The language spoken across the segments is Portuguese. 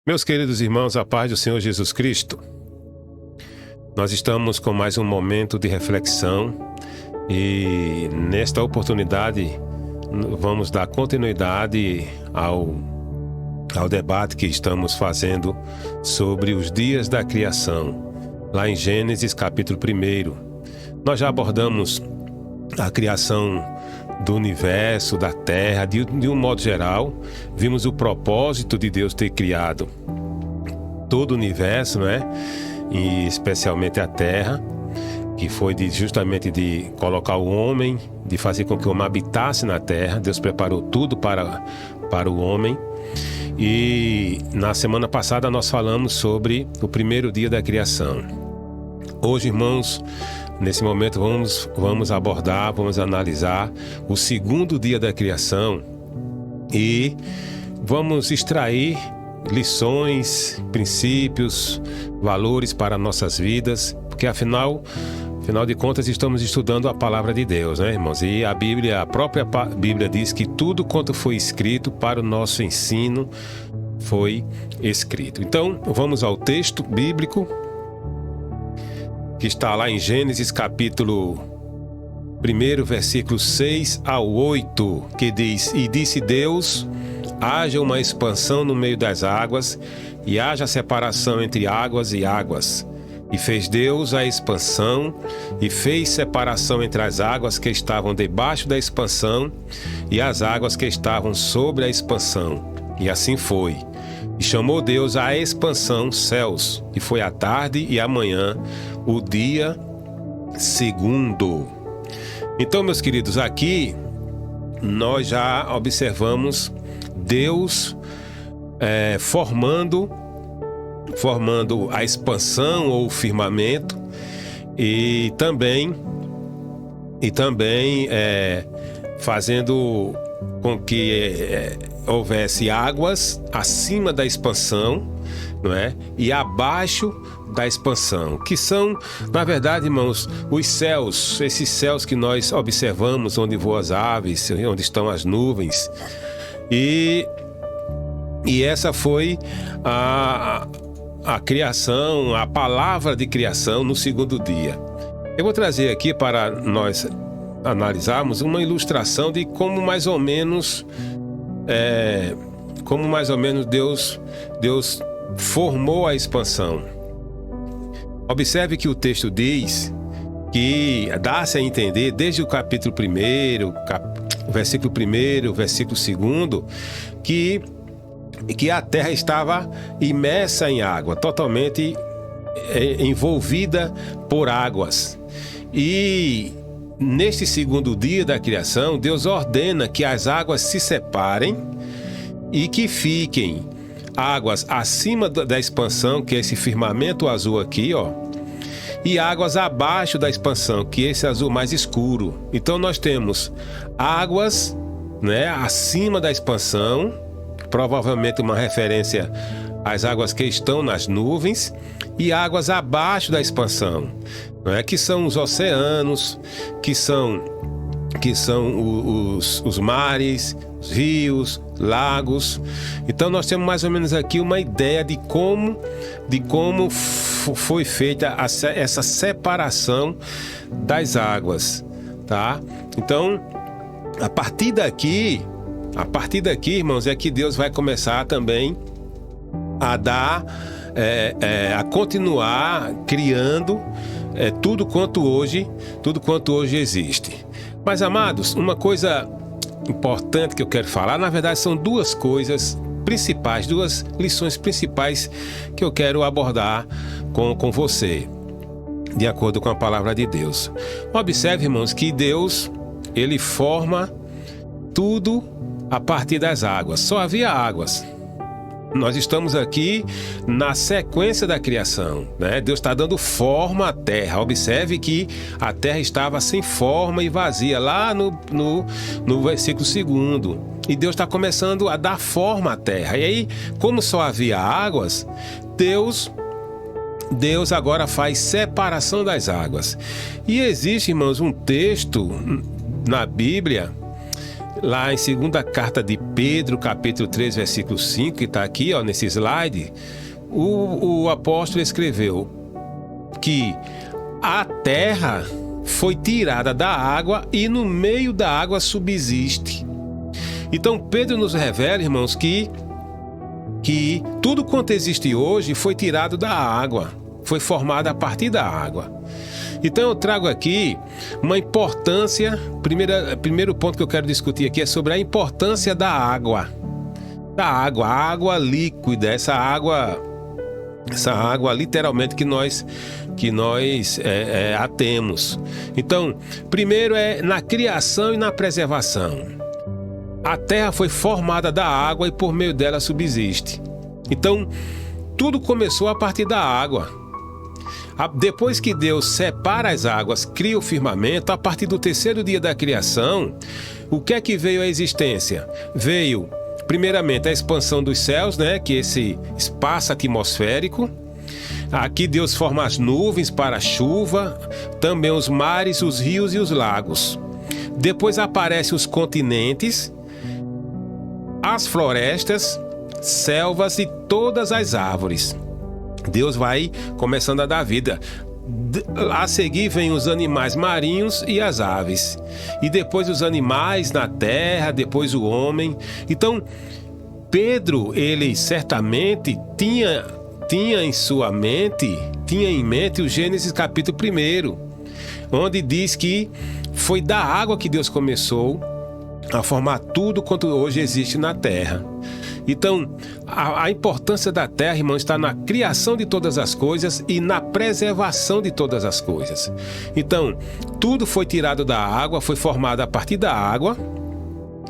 Meus queridos irmãos, a paz do Senhor Jesus Cristo. Nós estamos com mais um momento de reflexão e nesta oportunidade vamos dar continuidade ao debate que estamos fazendo sobre os dias da criação, lá em Gênesis capítulo 1. Nós já abordamos a criação do universo, da terra, de um modo geral. Vimos o propósito de Deus ter criado todo o universo, né? E especialmente a terra, que foi justamente de colocar o homem, de fazer com que o homem habitasse na terra. Deus preparou tudo para o homem. E na semana passada nós falamos sobre o primeiro dia da criação. Hoje, irmãos, nesse momento vamos abordar, vamos analisar o segundo dia da criação e vamos extrair lições, princípios, valores para nossas vidas, porque afinal de contas estamos estudando a palavra de Deus, né, irmãos? E a própria Bíblia diz que tudo quanto foi escrito para o nosso ensino foi escrito. Então, vamos ao texto bíblico que está lá em Gênesis capítulo 1, versículos 6 ao 8, que diz: E disse Deus, haja uma expansão no meio das águas, e haja separação entre águas e águas. E fez Deus a expansão, e fez separação entre as águas que estavam debaixo da expansão, e as águas que estavam sobre a expansão. E assim foi. E chamou Deus a expansão céus, e foi a tarde e a manhã, o dia segundo. Então, meus queridos, aqui nós já observamos Deus formando a expansão ou o firmamento e também fazendo com que houvesse águas acima da expansão, não é? E abaixo da expansão, que são, na verdade, irmãos, os céus, esses céus que nós observamos, onde voam as aves, onde estão as nuvens. E essa foi a criação, a palavra de criação no segundo dia. Eu vou trazer aqui para nós analisarmos uma ilustração de como mais ou menos Deus formou a expansão. Observe que o texto diz que dá-se a entender desde o capítulo 1, versículo 1, versículo 2, que a terra estava imersa em água, totalmente envolvida por águas. E neste segundo dia da criação, Deus ordena que as águas se separem e que fiquem águas acima da expansão, que é esse firmamento azul aqui, ó, e águas abaixo da expansão, que é esse azul mais escuro. Então nós temos águas, né, acima da expansão, provavelmente uma referência às águas que estão nas nuvens, e águas abaixo da expansão, né, que são os oceanos, que são os mares, os rios, lagos. Então nós temos mais ou menos aqui uma ideia de como foi feita essa separação das águas, tá? Então, a partir daqui, irmãos, é que Deus vai começar também a continuar criando tudo quanto hoje existe. Mas, amados, uma coisa importante que eu quero falar, na verdade são duas coisas principais, duas lições principais que eu quero abordar com você, de acordo com a palavra de Deus. Observe, irmãos, que Deus, ele forma tudo a partir das águas. Só havia águas. Nós estamos aqui na sequência da criação, né? Deus está dando forma à terra. Observe que a terra estava sem forma e vazia, lá no versículo 2. E Deus está começando a dar forma à terra. E aí, como só havia águas, Deus agora faz separação das águas. E existe, irmãos, um texto na Bíblia, lá em segunda carta de Pedro, capítulo 3, versículo 5, que está aqui, ó, nesse slide, o apóstolo escreveu que a terra foi tirada da água e no meio da água subsiste. Então Pedro nos revela, irmãos, que tudo quanto existe hoje foi tirado da água, foi formado a partir da água. Então eu trago aqui uma importância, primeiro ponto que eu quero discutir aqui é sobre a importância da água. A água líquida, essa água literalmente que nós a temos. Então, primeiro é na criação e na preservação. A terra foi formada da água e por meio dela subsiste. Então, tudo começou a partir da água. Depois que Deus separa as águas, cria o firmamento, a partir do terceiro dia da criação, o que é que veio à existência? Veio, primeiramente, a expansão dos céus, né? Que é esse espaço atmosférico. Aqui Deus forma as nuvens para a chuva, também os mares, os rios e os lagos. Depois aparecem os continentes, as florestas, selvas e todas as árvores. Deus vai começando a dar vida. A seguir vem os animais marinhos e as aves. E depois os animais na terra, depois o homem. Então, Pedro, ele certamente tinha em mente o Gênesis capítulo 1, onde diz que foi da água que Deus começou a formar tudo quanto hoje existe na terra. Então, a importância da terra, irmão, está na criação de todas as coisas e na preservação de todas as coisas. Então, tudo foi tirado da água, foi formado a partir da água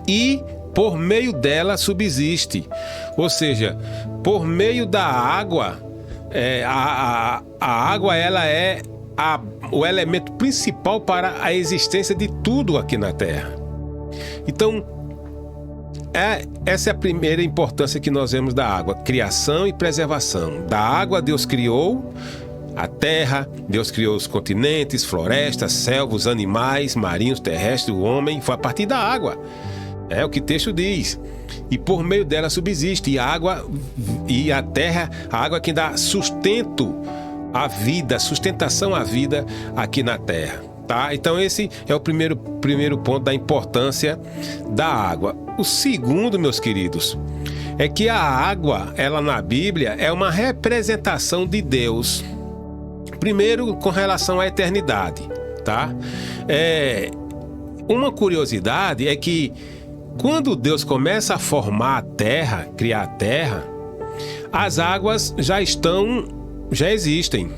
e por meio dela subsiste. Ou seja, por meio da água, a água ela é o elemento principal para a existência de tudo aqui na terra. Então, essa é a primeira importância que nós vemos da água, criação e preservação. Da água Deus criou a terra, Deus criou os continentes, florestas, selvas, animais, marinhos, terrestres, o homem, foi a partir da água. É o que o texto diz. E por meio dela subsiste. E a terra, a água que dá sustento à vida, sustentação à vida aqui na terra. Tá? Então esse é o primeiro ponto da importância da água. O segundo, meus queridos, é que a água, ela na Bíblia, é uma representação de Deus. Primeiro, com relação à eternidade, tá? Uma curiosidade é que quando Deus começa a formar a terra, criar a terra, as águas já existem.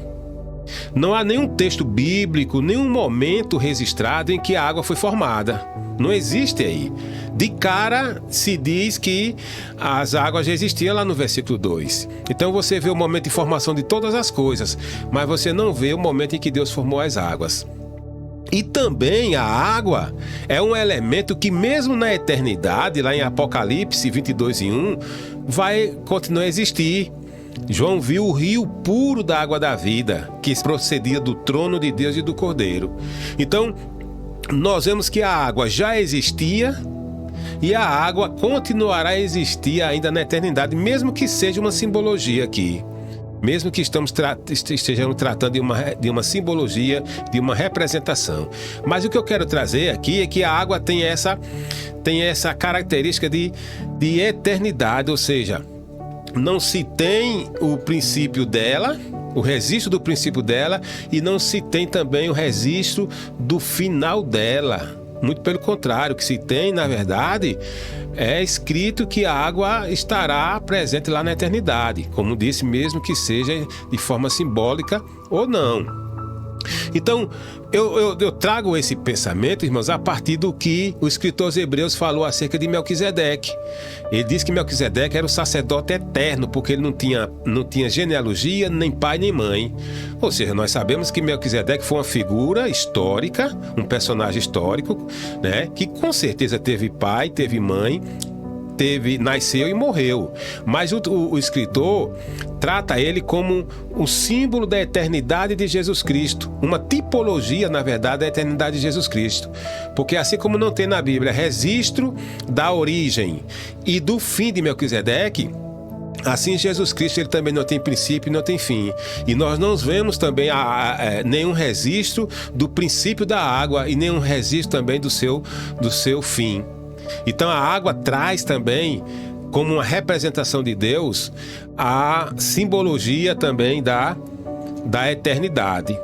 Não há nenhum texto bíblico, nenhum momento registrado em que a água foi formada. Não existe aí. De cara se diz que as águas já existiam lá no versículo 2. Então você vê o momento de formação de todas as coisas, mas você não vê o momento em que Deus formou as águas. E também a água é um elemento que mesmo na eternidade, lá em Apocalipse 22:1, vai continuar a existir. João viu o rio puro da água da vida, que procedia do trono de Deus e do Cordeiro. Então, nós vemos que a água já existia e a água continuará a existir ainda na eternidade, mesmo que seja uma simbologia aqui. Mesmo que estejamos tratando de uma simbologia, de uma representação. Mas o que eu quero trazer aqui é que a água tem essa característica de eternidade, ou seja, não se tem o princípio dela, o registro do princípio dela, e não se tem também o registro do final dela. Muito pelo contrário, o que se tem, na verdade, é escrito que a água estará presente lá na eternidade, como disse, mesmo que seja de forma simbólica ou não. Então, eu trago esse pensamento, irmãos, a partir do que o escritor aos Hebreus falou acerca de Melquisedeque. Ele diz que Melquisedeque era o sacerdote eterno, porque ele não tinha genealogia, nem pai, nem mãe. Ou seja, nós sabemos que Melquisedeque foi uma figura histórica, um personagem histórico, né, que com certeza teve pai, teve mãe, nasceu e morreu. Mas o escritor trata ele como um símbolo da eternidade de Jesus Cristo, uma tipologia, na verdade, da eternidade de Jesus Cristo. Porque assim como não tem na Bíblia registro da origem e do fim de Melquisedeque, assim Jesus Cristo ele também não tem princípio e não tem fim. E nós não vemos também nenhum registro do princípio da água e nenhum registro também do seu fim. Então a água traz também, como uma representação de Deus, a simbologia também da eternidade.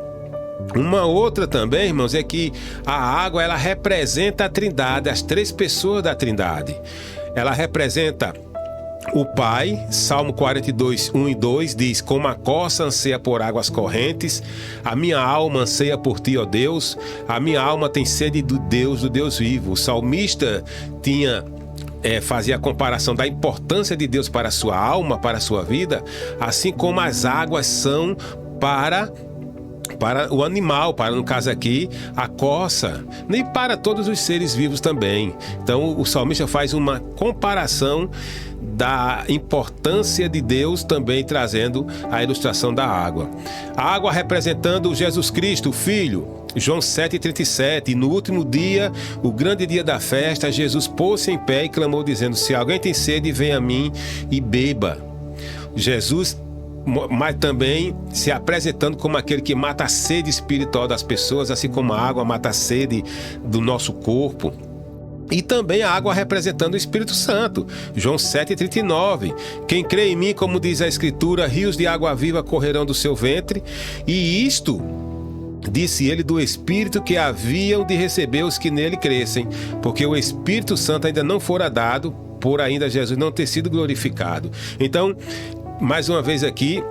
Uma outra também, irmãos, é que a água ela representa a Trindade, as três pessoas da Trindade. Ela representa o Pai. Salmo 42, 1 e 2 diz: como a corça anseia por águas correntes, a minha alma anseia por ti, ó Deus, a minha alma tem sede do Deus vivo. O salmista fazia a comparação da importância de Deus para a sua alma, para a sua vida, assim como as águas são para o animal, no caso aqui, a corça, e para todos os seres vivos também. Então o salmista faz uma comparação da importância de Deus, também trazendo a ilustração da água. A água representando Jesus Cristo, o Filho. João 7,37. E no último dia, o grande dia da festa, Jesus pôs-se em pé e clamou dizendo: se alguém tem sede, venha a mim e beba. Jesus, mas também se apresentando como aquele que mata a sede espiritual das pessoas, assim como a água mata a sede do nosso corpo. E também a água representando o Espírito Santo. João 7,39. Quem crê em mim, como diz a Escritura, rios de água viva correrão do seu ventre. E isto disse ele do Espírito que haviam de receber os que nele crescem, porque o Espírito Santo ainda não fora dado, por ainda Jesus não ter sido glorificado. Então, mais uma vez aqui,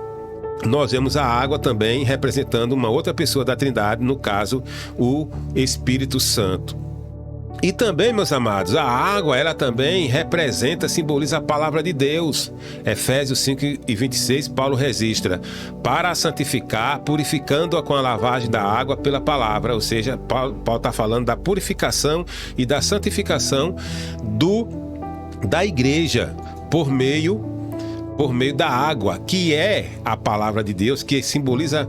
nós vemos a água também representando uma outra pessoa da Trindade, no caso, o Espírito Santo. E também, meus amados, a água, ela também representa, simboliza a palavra de Deus. Efésios 5:26, Paulo registra: para a santificar, purificando-a com a lavagem da água pela palavra. Ou seja, Paulo está falando da purificação e da santificação da igreja por meio da água, que é a palavra de Deus, que simboliza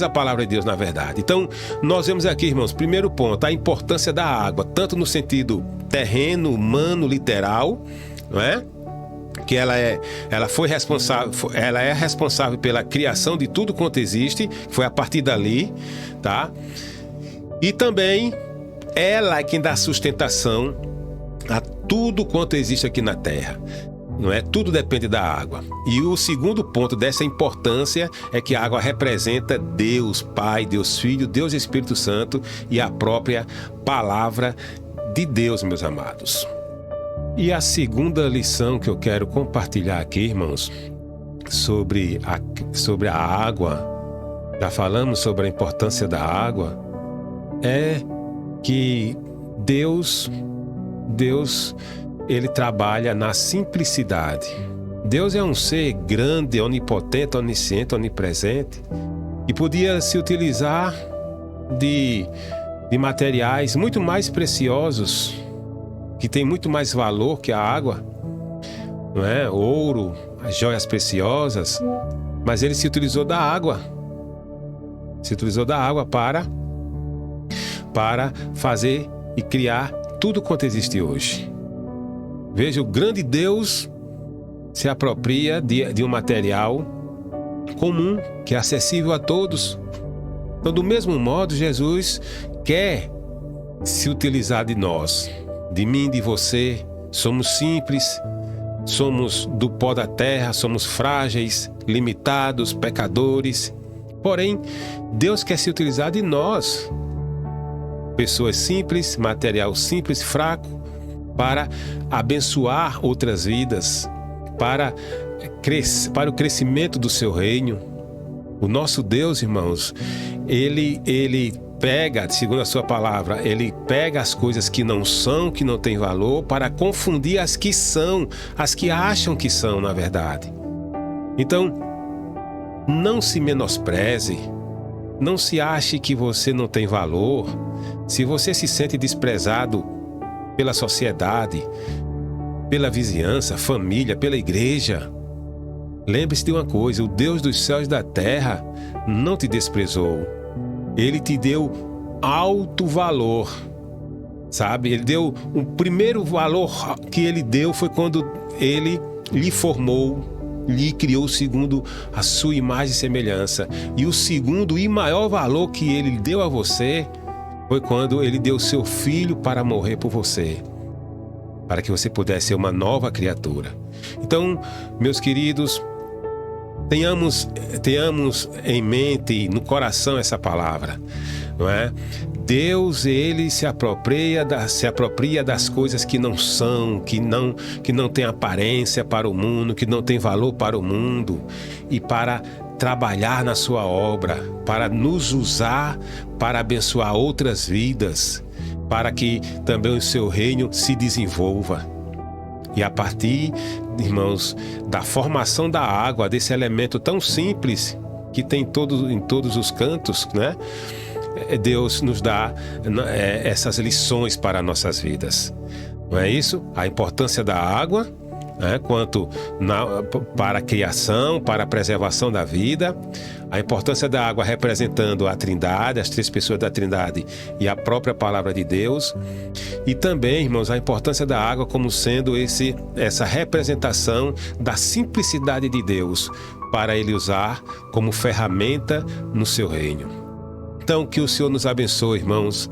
a palavra de Deus, na verdade. Então, nós vemos aqui, irmãos, primeiro ponto, a importância da água, tanto no sentido terreno, humano, literal, não é? Que ela é responsável pela criação de tudo quanto existe, foi a partir dali, tá? E também ela é quem dá sustentação a tudo quanto existe aqui na terra. Não é? Tudo depende da água. E o segundo ponto dessa importância é que a água representa Deus Pai, Deus Filho, Deus Espírito Santo e a própria palavra de Deus, meus amados. E a segunda lição que eu quero compartilhar aqui, irmãos, sobre a água, já falamos sobre a importância da água, é que Deus ele trabalha na simplicidade. Deus é um ser grande, onipotente, onisciente, onipresente, e podia se utilizar de materiais muito mais preciosos, que tem muito mais valor que a água, não é? Ouro, as joias preciosas, mas ele se utilizou da água. Se utilizou da água para fazer e criar tudo quanto existe hoje. Veja, o grande Deus se apropria de um material comum, que é acessível a todos. Então, do mesmo modo, Jesus quer se utilizar de nós, de mim, de você. Somos simples, somos do pó da terra, somos frágeis, limitados, pecadores. Porém, Deus quer se utilizar de nós, pessoas simples, material simples, fraco, para abençoar outras vidas, para o crescimento do seu reino. O nosso Deus, irmãos, ele pega, segundo a sua palavra, ele pega as coisas que não são, que não têm valor, para confundir as que são, as que acham que são, na verdade. Então, não se menospreze, não se ache que você não tem valor. Se você se sente desprezado pela sociedade, pela vizinhança, família, pela igreja. Lembre-se de uma coisa: o Deus dos céus e da terra não te desprezou. Ele te deu alto valor, sabe? Ele deu o primeiro valor que ele deu foi quando ele lhe formou, lhe criou segundo a sua imagem e semelhança. E o segundo e maior valor que ele deu a você foi quando ele deu seu filho para morrer por você, para que você pudesse ser uma nova criatura. Então, meus queridos, tenhamos em mente, no coração, essa palavra, não é? Deus, ele se apropria das coisas que não são, que não tem aparência para o mundo, que não tem valor para o mundo, e para trabalhar na sua obra, para nos usar para abençoar outras vidas, para que também o seu reino se desenvolva. E a partir, irmãos, da formação da água, desse elemento tão simples que tem em todos os cantos, né? Deus nos dá essas lições para nossas vidas. Não é isso? A importância da água, né? Para a criação, para a preservação da vida. A importância da água representando a Trindade, as três pessoas da Trindade e a própria palavra de Deus. E também, irmãos, a importância da água como sendo essa representação da simplicidade de Deus para ele usar como ferramenta no seu reino. Então, que o Senhor nos abençoe, irmãos,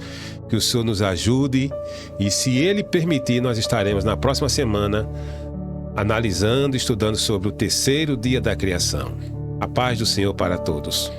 que o Senhor nos ajude, e se Ele permitir, nós estaremos na próxima semana analisando e estudando sobre o terceiro dia da criação. A paz do Senhor para todos.